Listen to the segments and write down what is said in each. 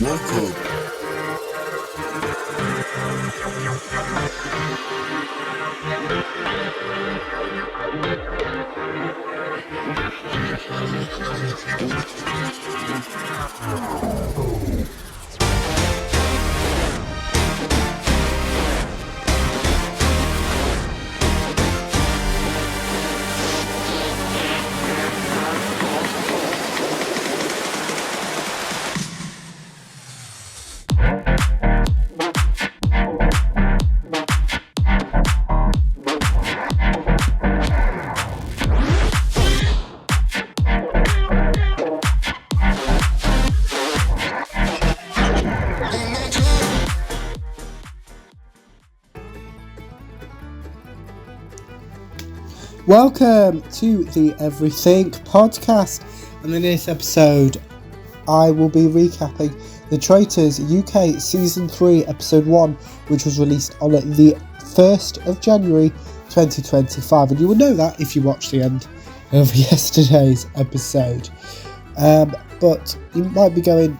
Welcome. Welcome to the Everything Podcast, and in this episode I will be recapping the Traitors UK Season 3 Episode 1, which was released on the 1st of January 2025, and you will know that if you watch the end of yesterday's episode. But you might be going,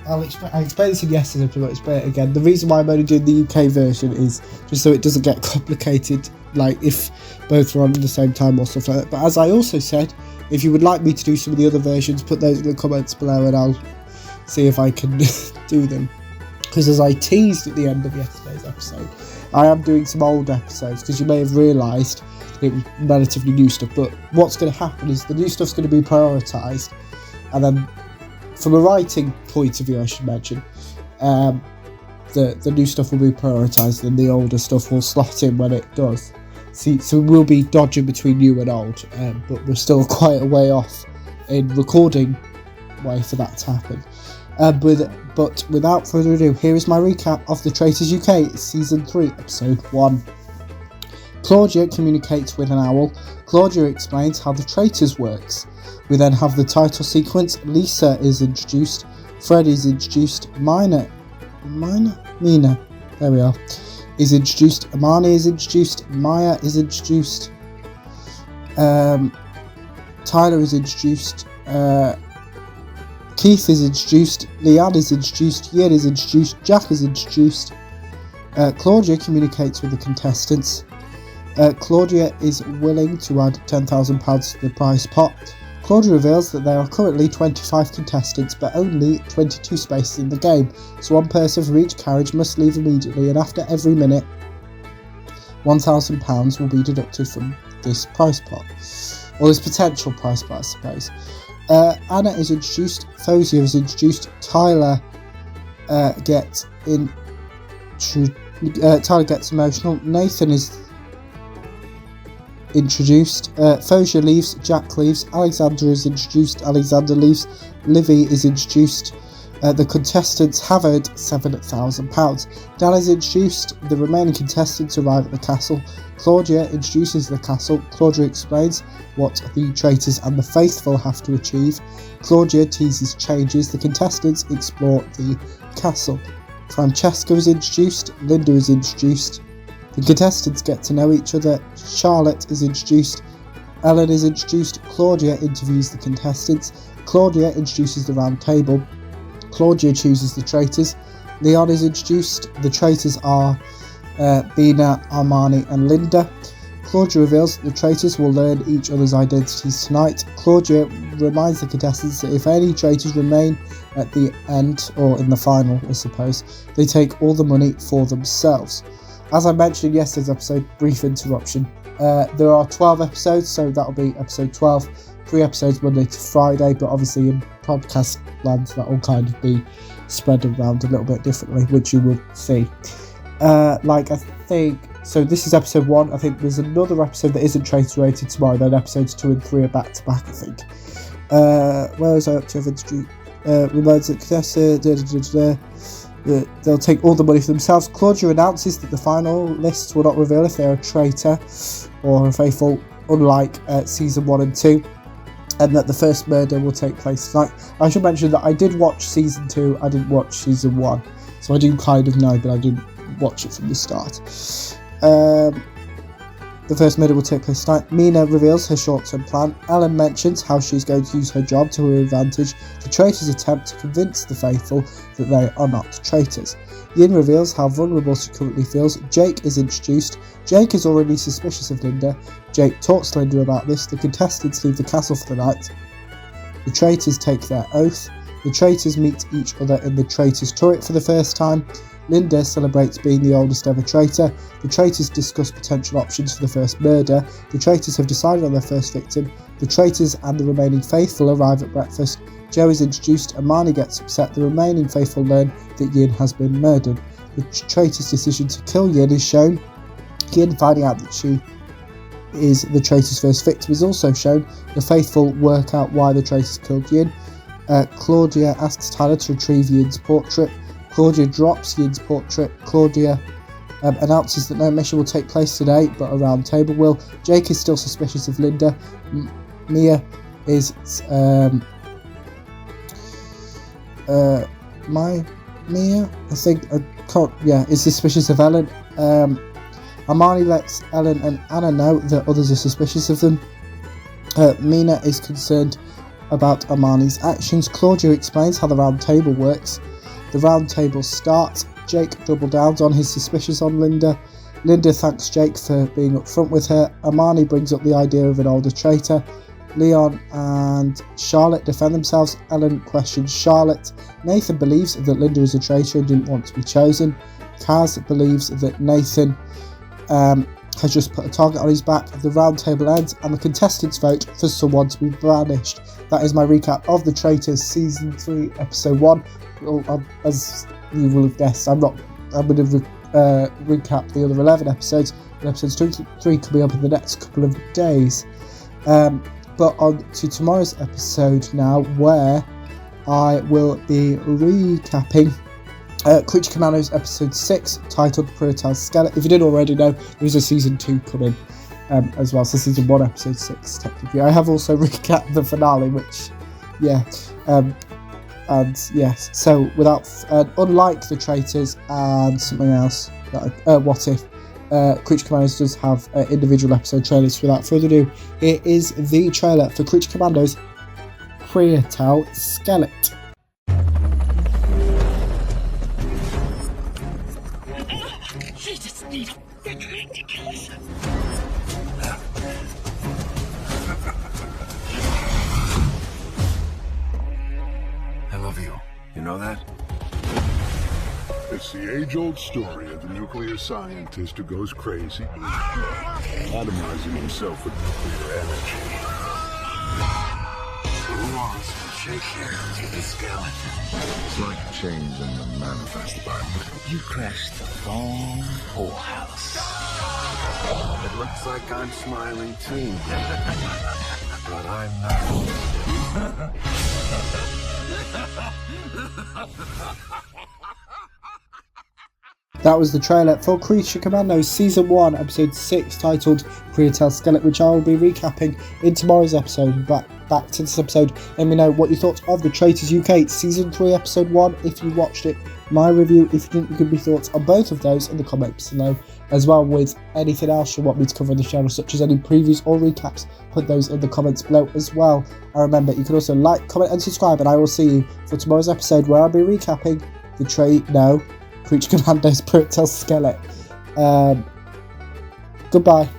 I explained this in yesterday's episode, but I'll explain it again. The reason why I'm only doing the UK version is just so it doesn't get complicated, like if both are on at the same time or stuff like that. But as I also said, if you would like me to do some of the other versions, put those in the comments below and I'll see if I can do them. Because as I teased at the end of yesterday's episode, I am doing some old episodes, because you may have realised it was relatively new stuff. But what's going to happen is the new stuff's going to be prioritised, and then from a writing point of view, I should mention, the new stuff will be prioritised and the older stuff will slot in when it does. So we'll be dodging between new and old, but we're still quite a way off in recording way for that to happen. But without further ado, here is my recap of the Traitors UK Season 3 Episode 1. Claudia communicates with an owl. Claudia explains how the Traitors works. We then have the title sequence. Lisa is introduced. Fred is introduced. Mina, there we are, is introduced. Amani is introduced. Maya is introduced. Tyler is introduced. Keith is introduced. Leanne is introduced. Yin is introduced. Jack is introduced. Claudia communicates with the contestants. Claudia is willing to add £10,000 to the prize pot. Claudia reveals that there are currently 25 contestants, but only 22 spaces in the game, so one person from each carriage must leave immediately, and after every minute, £1,000 will be deducted from this prize pot, or this potential prize pot, I suppose. Anna is introduced. Fozia is introduced. Tyler gets emotional. Nathan is introduced. Fozia leaves. Jack leaves. Alexander is introduced. Alexander leaves. Livy is introduced. The contestants have earned £7,000. Dan is introduced. The remaining contestants arrive at the castle. Claudia introduces the castle. Claudia explains what the traitors and the faithful have to achieve. Claudia teases changes. The contestants explore the castle. Francesca is introduced. Linda is introduced. The contestants get to know each other. Charlotte is introduced. Ellen is introduced. Claudia interviews the contestants. Claudia introduces the round table. Claudia chooses the traitors. Leon is introduced. The traitors are Bina, Armani and Linda. Claudia reveals that the traitors will learn each other's identities tonight. Claudia reminds the contestants that if any traitors remain at the end, or in the final I suppose, they take all the money for themselves. As I mentioned in yesterday's episode, brief interruption, there are 12 episodes, so that'll be episode 12, 3 episodes Monday to Friday, but obviously in podcast land that will kind of be spread around a little bit differently, which you will see. So this is episode 1. I think there's another episode that isn't Traitor rated tomorrow, then episodes 2 and 3 are back to back, I think. Where was I up to? Reminds the contestant, they'll take all the money for themselves. Claudia announces that the final lists will not reveal if they're a traitor or a faithful, unlike season 1 and 2, and that the first murder will take place tonight. I should mention that I did watch season 2, I didn't watch season 1, so I do kind of know, but I didn't watch it from the start. The first murder will take place tonight. Mina reveals her short-term plan. Ellen mentions how she's going to use her job to her advantage. The traitors attempt to convince the faithful that they are not traitors. Yin reveals how vulnerable she currently feels. Jake is introduced. Jake is already suspicious of Linda. Jake talks to Linda about this. The contestants leave the castle for the night. The traitors take their oath. The traitors meet each other in the traitors' turret for the first time. Linda celebrates being the oldest ever traitor. The traitors discuss potential options for the first murder. The traitors have decided on their first victim. The traitors and the remaining faithful arrive at breakfast. Joe is introduced. Amani gets upset. The remaining faithful learn that Yin has been murdered. The traitor's decision to kill Yin is shown. Yin finding out that she is the traitor's first victim is also shown. The faithful work out why the traitors killed Yin. Claudia asks Tyler to retrieve Yin's portrait. Claudia drops Yin's portrait. Claudia announces that no mission will take place today, but a round table will. Jake is still suspicious of Linda. Mia is is suspicious of Ellen. Amani lets Ellen and Anna know that others are suspicious of them. Mina is concerned about Amani's actions. Claudia explains how the round table works. The round table starts. Jake double downs on his suspicions on Linda. Linda thanks Jake for being upfront with her. Amani brings up the idea of an older traitor. Leon and Charlotte defend themselves. Ellen questions Charlotte. Nathan believes that Linda is a traitor and didn't want to be chosen. Kaz believes that Nathan has just put a target on his back. The round table ends and the contestants vote for someone to be banished. That is my recap of The Traitors Season 3 Episode 1. Well, as you will have guessed, I'm going to recap the other 11 episodes. And episodes 2 to 3 coming up in the next couple of days. But on to tomorrow's episode now, where I will be recapping Creature Commandos Episode 6, titled Predator Skeleton. If you didn't already know, there is a Season 2 coming as well, so Season 1 Episode 6 technically. I have also recapped the finale, which, and yes, so without, unlike The Traitors and something else, What If, Creature Commandos does have individual episode trailers. Without further ado, here is the trailer for Creature Commandos Predator Skeleton. She just needs to trying to kill us. I love you. You know that? It's the age-old story of the nuclear scientist who goes crazy, atomizing himself with nuclear energy. Who wants to shake hands with a skeleton? It's like changing the manifest Bible. You crashed the wrong whorehouse. It looks like I'm smiling too. But I'm not. That was the trailer for Creature Commandos Season 1, Episode 6, titled Predator Skeleton, which I will be recapping in tomorrow's episode. Back to this episode, let me know what you thought of The Traitors UK Season 3, Episode 1, if you watched it, my review, if you didn't, give me thoughts on both of those in the comments below, as well with anything else you want me to cover on the channel, such as any previews or recaps, put those in the comments below as well. And remember, you can also like, comment and subscribe, and I will see you for tomorrow's episode, where I'll be recapping Creature Commandos Predator Skeleton. Goodbye.